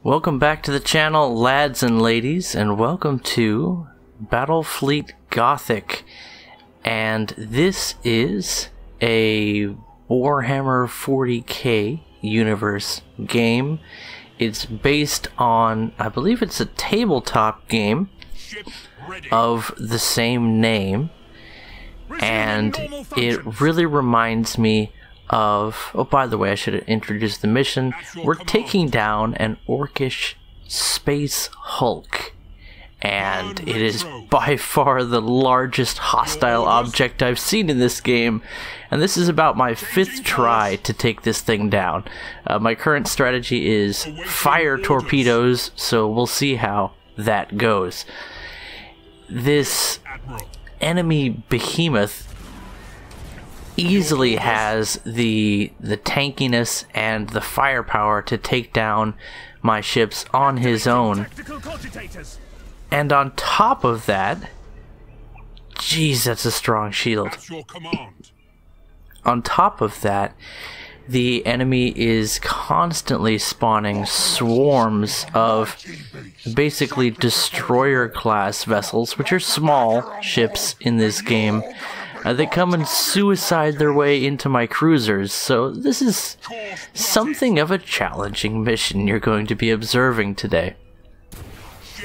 Welcome back to the channel, lads and ladies, and welcome to Battlefleet Gothic. And this is a Warhammer 40k universe game. It's based on, I believe it's a tabletop game of the same name. And it really reminds me of, oh, by the way, I should have introduced the mission. We're taking down an orcish space Hulk, and it is by far the largest hostile object I've seen in this game, and this is about my 5th try to take this thing down. My current strategy is fire torpedoes, so we'll see how that goes. This enemy behemoth easily has the tankiness and the firepower to take down my ships on his own. And on top of that, geez, that's a strong shield. On top of that, the enemy is constantly spawning swarms of basically destroyer-class vessels, which are small ships in this game. They come and suicide their way into my cruisers, so this is something of a challenging mission you're going to be observing today.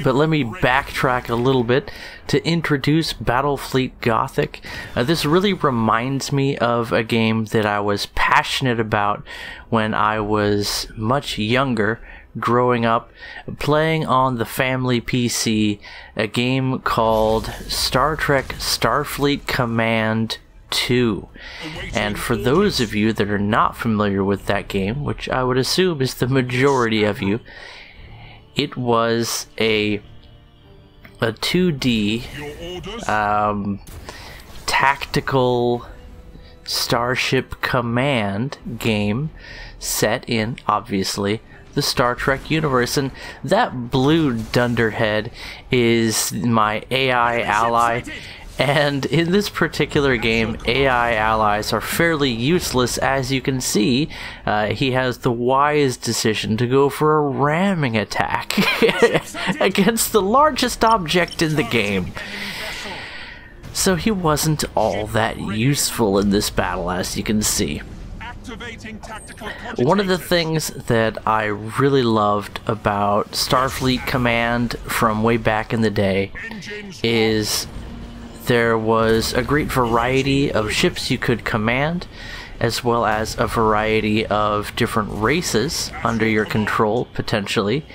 But let me backtrack a little bit to introduce Battlefleet Gothic. This really reminds me of a game that I was passionate about when I was much younger, growing up, playing on the family PC, a game called Star Trek Starfleet Command 2. And for those of you that are not familiar with that game, which I would assume is the majority of you, it was a 2D tactical Starship Command game set in, obviously, the Star Trek universe. And that blue dunderhead is my AI ally, and in this particular game, AI allies are fairly useless. As you can see, he has the wise decision to go for a ramming attack against the largest object in the game. So he wasn't all that useful in this battle, as you can see. One of the things that I really loved about Starfleet Command from way back in the day is there was a great variety of ships you could command, as well as a variety of different races under your control, potentially.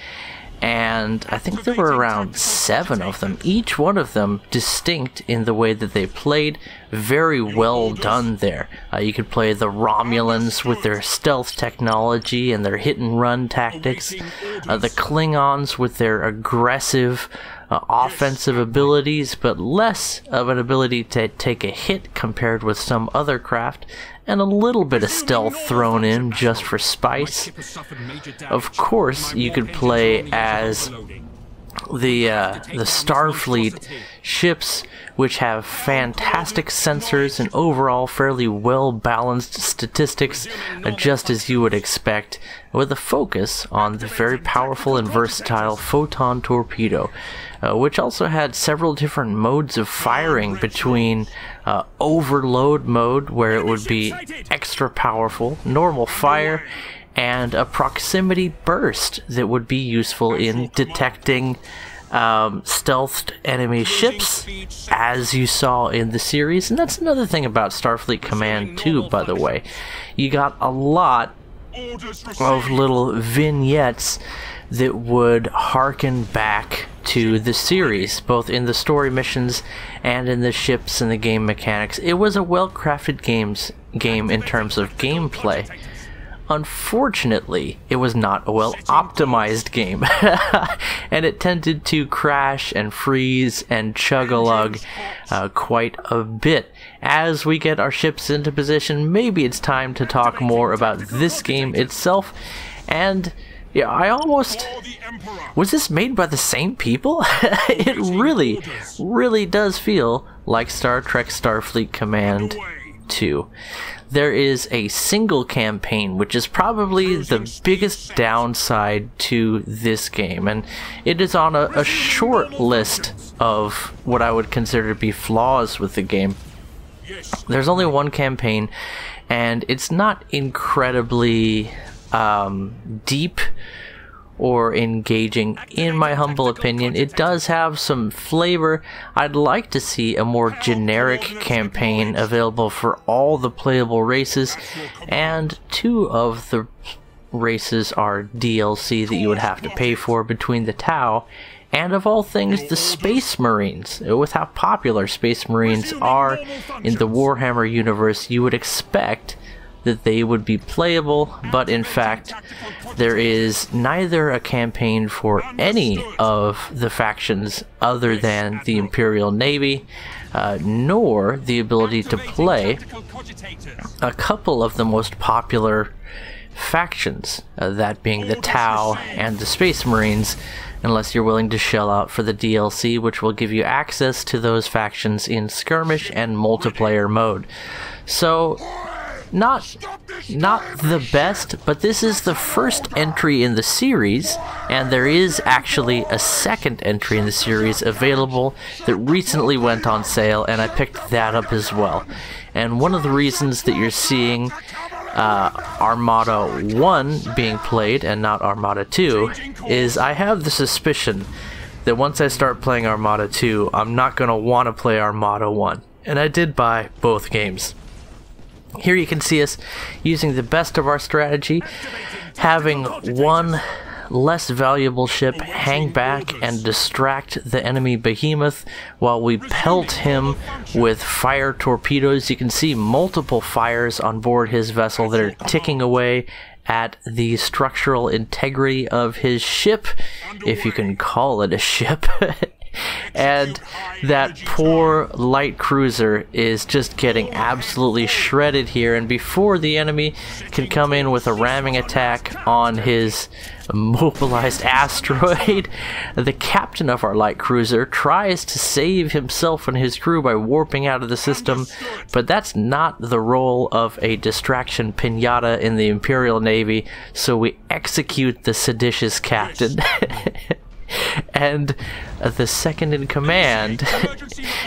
And I think there were around 7 of them, each one of them distinct in the way that they played. Very well done there. You could play the Romulans with their stealth technology and their hit-and-run tactics, the Klingons with their aggressive offensive abilities, but less of an ability to take a hit compared with some other craft, and a little bit of stealth thrown in just for spice. Of course, you could play as the Starfleet ships, which have fantastic sensors and overall fairly well-balanced statistics, just as you would expect, with a focus on the very powerful and versatile photon torpedo, which also had several different modes of firing, between overload mode, where it would be extra powerful, normal fire, and a proximity burst that would be useful in detecting stealthed enemy ships, as you saw in the series. And that's another thing about Starfleet Command 2, by the way. You got a lot of little vignettes that would harken back to the series, both in the story missions and in the ships and the game mechanics. It was a well-crafted game in terms of gameplay. Unfortunately, it was not a well-optimized game, and it tended to crash and freeze and chug-a-lug quite a bit. As we get our ships into position, maybe it's time to talk more about this game itself. And yeah, I almost... was this made by the same people? It really does feel like Star Trek Starfleet Command 2. There is a single campaign, which is probably the biggest downside to this game, and it is on a short list of what I would consider to be flaws with the game. There's only one campaign, and it's not incredibly deep or engaging, in my humble opinion. It does have some flavor. I'd like to see a more generic campaign available for all the playable races, and 2 of the races are DLC that you would have to pay for, between the Tau and, of all things, the Space Marines. With how popular Space Marines are in the Warhammer universe, you would expect that they would be playable, but in fact there is neither a campaign for any of the factions other than the Imperial Navy, nor the ability to play a couple of the most popular factions, that being the Tau and the Space Marines, unless you're willing to shell out for the DLC, which will give you access to those factions in skirmish and multiplayer mode. So not the best, but this is the first entry in the series, and there is actually a second entry in the series available that recently went on sale, and I picked that up as well. And one of the reasons that you're seeing Armada 1 being played and not Armada 2 is I have the suspicion that once I start playing Armada 2, I'm not going to want to play Armada 1. And I did buy both games. Here you can see us using the best of our strategy, having one less valuable ship hang back and distract the enemy behemoth while we pelt him with fire torpedoes. You can see multiple fires on board his vessel that are ticking away at the structural integrity of his ship, if you can call it a ship. And that poor light cruiser is just getting absolutely shredded here, and before the enemy can come in with a ramming attack on his mobilized asteroid, the captain of our light cruiser tries to save himself and his crew by warping out of the system, but that's not the role of a distraction pinata in the Imperial Navy, so we execute the seditious captain. And the second in command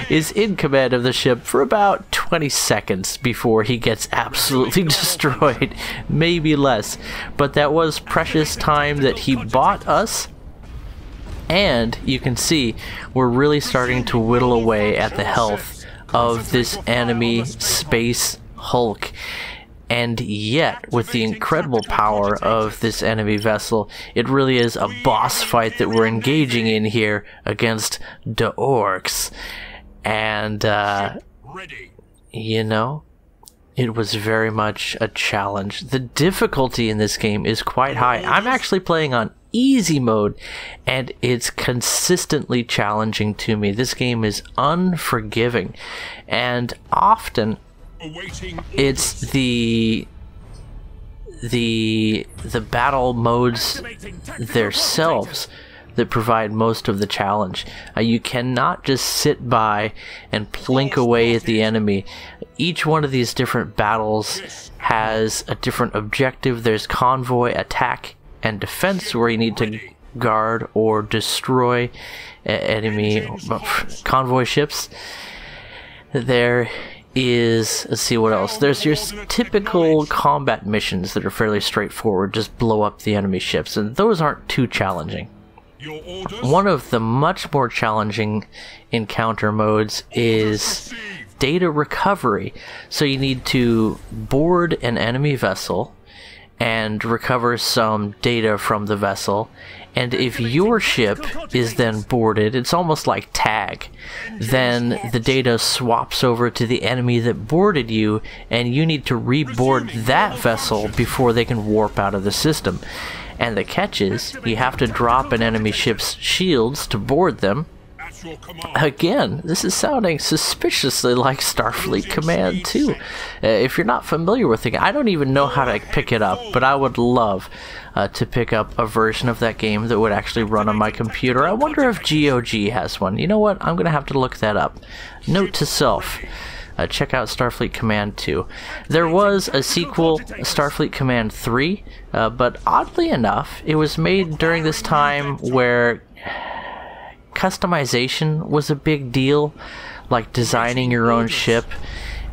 is in command of the ship for about 20 seconds before he gets absolutely destroyed, maybe less. But that was precious time that he bought us, and you can see we're really starting to whittle away at the health of this enemy space Hulk. And yet, with the incredible power of this enemy vessel, it really is a boss fight that we're engaging in here against the orcs. And, you know, it was very much a challenge. The difficulty in this game is quite high. I'm actually playing on easy mode, and it's consistently challenging to me. This game is unforgiving, and often it's the battle modes themselves that provide most of the challenge. You cannot just sit by and plink away at the enemy. Each one of these different battles has a different objective. There's convoy, attack, and defense, where you need to guard or destroy enemy convoy ships. There is, let's see what else. There's your typical combat missions that are fairly straightforward, just blow up the enemy ships, and those aren't too challenging. One of the much more challenging encounter modes is data recovery. So you need to board an enemy vessel and recover some data from the vessel, and if your ship is then boarded, it's almost like tag. Then the data swaps over to the enemy that boarded you, and you need to reboard that vessel before they can warp out of the system. And the catch is, you have to drop an enemy ship's shields to board them. Again, this is sounding suspiciously like Starfleet Command 2. If you're not familiar with it, I don't even know how to pick it up, but I would love to pick up a version of that game that would actually run on my computer. I wonder if GOG has one. You know what? I'm going to have to look that up. Note to self. check out Starfleet Command 2. There was a sequel, Starfleet Command 3, but oddly enough, it was made during this time where customization was a big deal, like designing your own ship.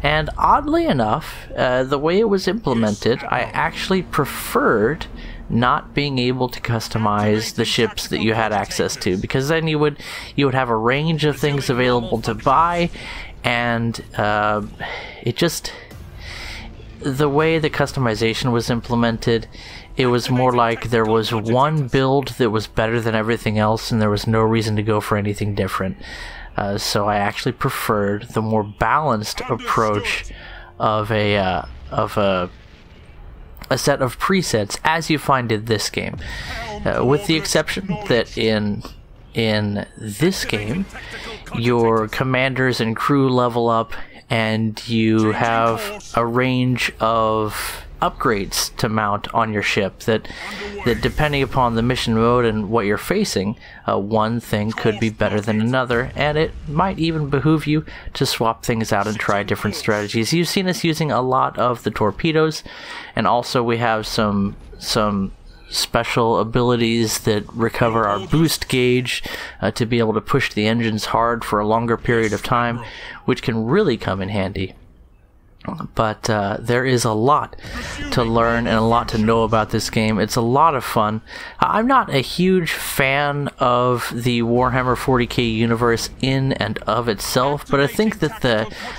And oddly enough, the way it was implemented, I actually preferred not being able to customize the ships that you had access to, because then you would have a range of things available to buy, and it just, the way the customization was implemented, it was more like there was one build that was better than everything else, and there was no reason to go for anything different. So I actually preferred the more balanced approach of a set of presets as you find in this game, with the exception that in this game your commanders and crew level up, and you have a range of upgrades to mount on your ship that depending upon the mission mode and what you're facing, one thing could be better than another, and it might even behoove you to swap things out and try different strategies. You've seen us using a lot of the torpedoes, and also we have some special abilities that recover our boost gauge to be able to push the engines hard for a longer period of time, which can really come in handy. But there is a lot to learn and a lot to know about this game. It's a lot of fun. I'm not a huge fan of the Warhammer 40k universe in and of itself, but I think that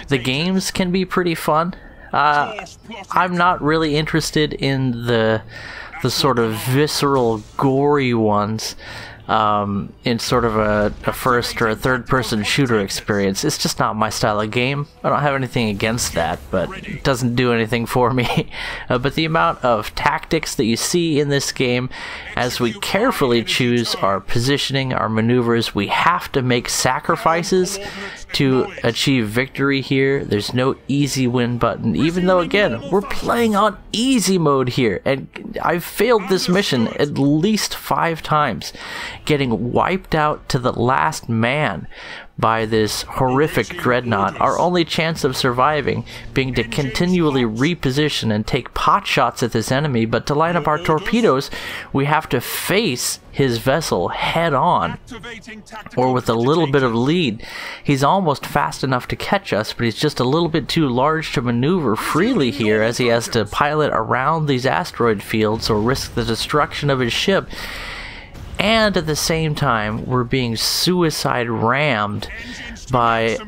the games can be pretty fun. I'm not really interested in the sort of visceral, gory ones. In sort of a first or a third person shooter experience. It's just not my style of game. I don't have anything against that, but it doesn't do anything for me. But the amount of tactics that you see in this game, as we carefully choose our positioning, our maneuvers, we have to make sacrifices to achieve victory here. There's no easy win button, even though, again, we're playing on easy mode here, and I've failed this mission at least 5 times, getting wiped out to the last man by this horrific dreadnought. Our only chance of surviving being to continually reposition and take pot shots at this enemy, but to line up our torpedoes, we have to face his vessel head on, or with a little bit of lead. He's almost fast enough to catch us, but he's just a little bit too large to maneuver freely here, as he has to pilot around these asteroid fields or risk the destruction of his ship. And at the same time, we're being suicide rammed by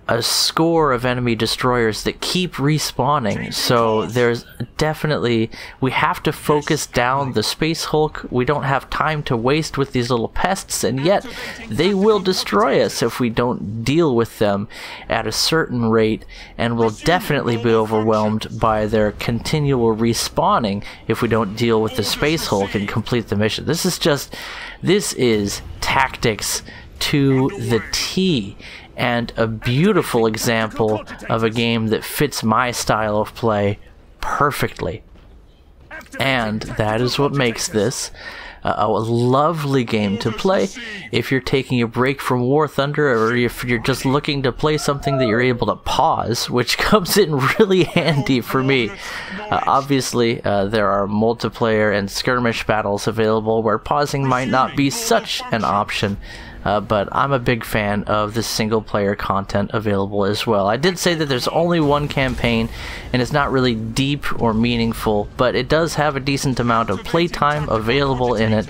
a score of enemy destroyers that keep respawning. So there's definitely, we have to focus down the Space Hulk. We don't have time to waste with these little pests, and yet they will destroy us if we don't deal with them at a certain rate, and we'll definitely be overwhelmed by their continual respawning if we don't deal with the Space Hulk and complete the mission. This is tactics to the T, and a beautiful example of a game that fits my style of play perfectly. And that is what makes this a lovely game to play if you're taking a break from War Thunder, or if you're just looking to play something that you're able to pause, which comes in really handy for me. Obviously, there are multiplayer and skirmish battles available where pausing might not be such an option. But I'm a big fan of the single player content available as well. I did say that there's only one campaign, and it's not really deep or meaningful, but it does have a decent amount of playtime available in it,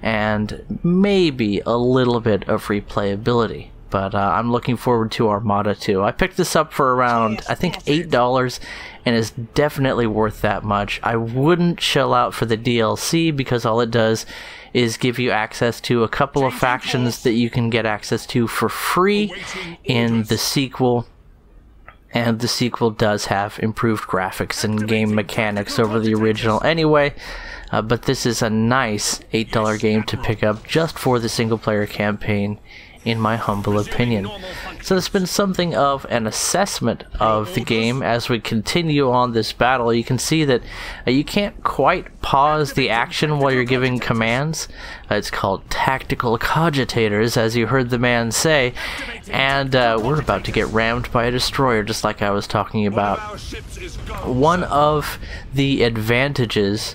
and maybe a little bit of replayability. But I'm looking forward to Armada 2. I picked this up for around, I think, $8, and it's definitely worth that much. I wouldn't shell out for the DLC, because all it does is give you access to a couple of factions that you can get access to for free in the sequel. And the sequel does have improved graphics and game mechanics over the original anyway. But this is a nice $8 game to pick up just for the single player campaign. in my humble opinion. So it's been something of an assessment of the game as we continue on this battle. You can see that you can't quite pause the action while you're giving commands. It's called tactical cogitators, as you heard the man say, and we're about to get rammed by a destroyer, just like I was talking about. One of the advantages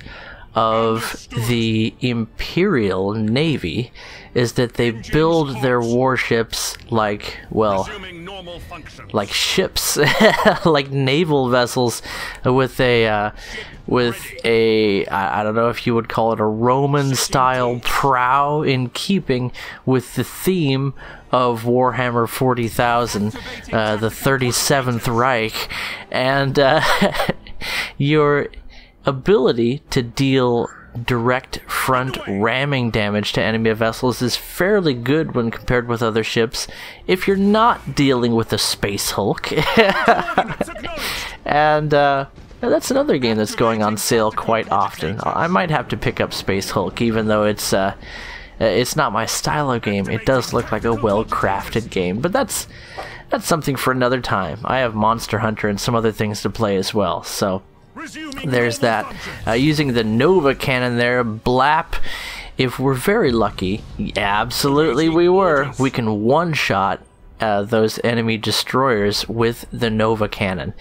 of the Imperial Navy is that they build their warships like, well, like ships, like naval vessels with a I don't know if you would call it a Roman-style prow, in keeping with the theme of Warhammer 40,000, the 37th Reich, and your ability to deal direct front ramming damage to enemy vessels is fairly good when compared with other ships if you're not dealing with a Space Hulk. And that's another game that's going on sale quite often. I might have to pick up Space Hulk, even though it's not my style of game. It does look like a well-crafted game, but that's something for another time. I have Monster Hunter and some other things to play as well, so there's that. Using the Nova cannon there, blap. If we're very lucky, absolutely we were, we can one-shot those enemy destroyers with the Nova cannon.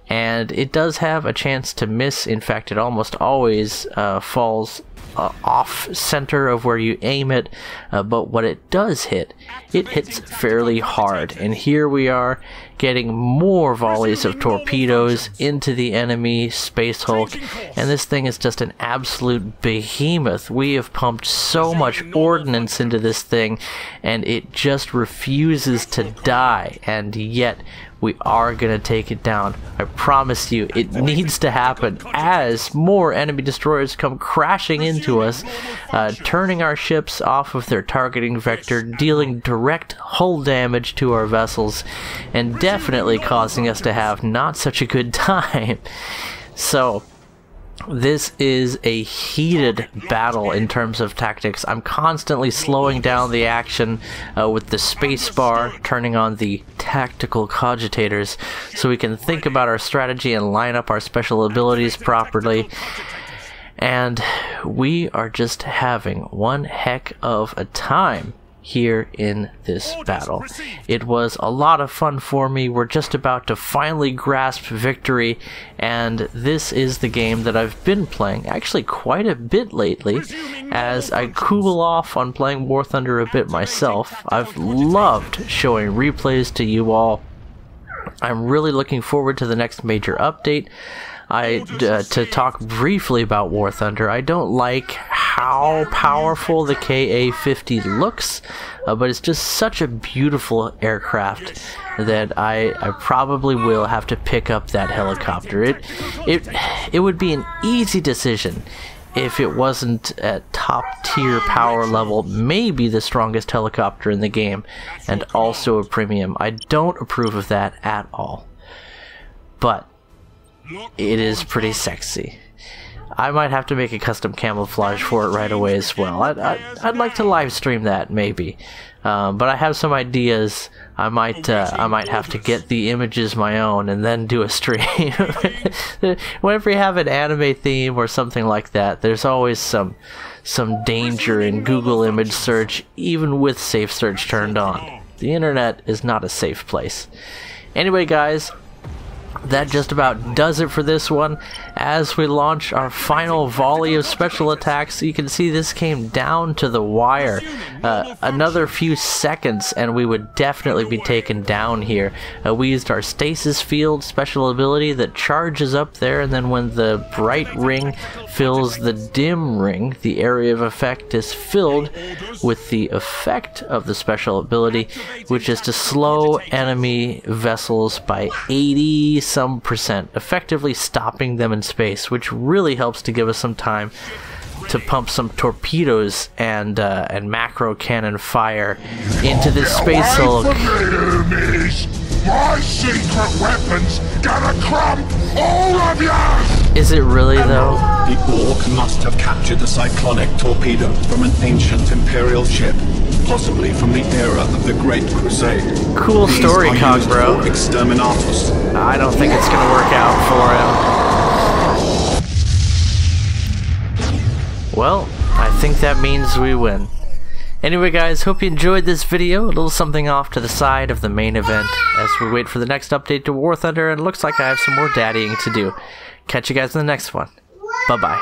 And it does have a chance to miss. In fact, it almost always falls off center of where you aim it, but what it does hit, it hits fairly hard. And here we are getting more volleys of torpedoes into the enemy Space Hulk, and this thing is just an absolute behemoth. We have pumped so much ordnance into this thing, and it just refuses to die, and yet we are going to take it down. I promise you, it needs to happen as more enemy destroyers come crashing into us, turning our ships off of their targeting vector, dealing direct hull damage to our vessels, and definitely causing us to have not such a good time. So this is a heated battle in terms of tactics. I'm constantly slowing down the action with the space bar, turning on the tactical cogitators so we can think about our strategy and line up our special abilities properly. And we are just having one heck of a time here in this battle. It was a lot of fun for me. We're just about to finally grasp victory, and this is the game that I've been playing actually quite a bit lately as I cool off on playing War Thunder a bit myself. I've loved showing replays to you all. I'm really looking forward to the next major update. To talk briefly about War Thunder, I don't like how powerful the KA-50 looks, but it's just such a beautiful aircraft that I probably will have to pick up that helicopter. It would be an easy decision if it wasn't at top tier power level, maybe the strongest helicopter in the game, and also a premium. I don't approve of that at all, but it is pretty sexy. I might have to make a custom camouflage for it right away as well. I'd like to live stream that maybe, but I have some ideas. I might have to get the images my own and then do a stream. Whenever you have an anime theme or something like that, there's always some danger in Google image search, even with safe search turned on. The internet is not a safe place. Anyway, guys, that just about does it for this one. As we launch our final volley of special attacks, you can see this came down to the wire. Another few seconds and we would definitely be taken down here. We used our stasis field special ability that charges up there, and then when the bright ring fills the dim ring, the area of effect is filled with the effect of the special ability, which is to slow enemy vessels by 80-some%, effectively stopping them in space, which really helps to give us some time to pump some torpedoes and macro cannon fire into this Space Hulk. My secret weapons gonna crump all of you! Is it really, though? The Orc must have captured a cyclonic torpedo from an ancient Imperial ship, possibly from the era of the Great Crusade. Cool story, Cog Bro. Exterminatus. I don't think it's gonna work out for him. Well, I think that means we win. Anyway guys, hope you enjoyed this video, a little something off to the side of the main event as we wait for the next update to War Thunder, and it looks like I have some more daddying to do. Catch you guys in the next one. Bye bye.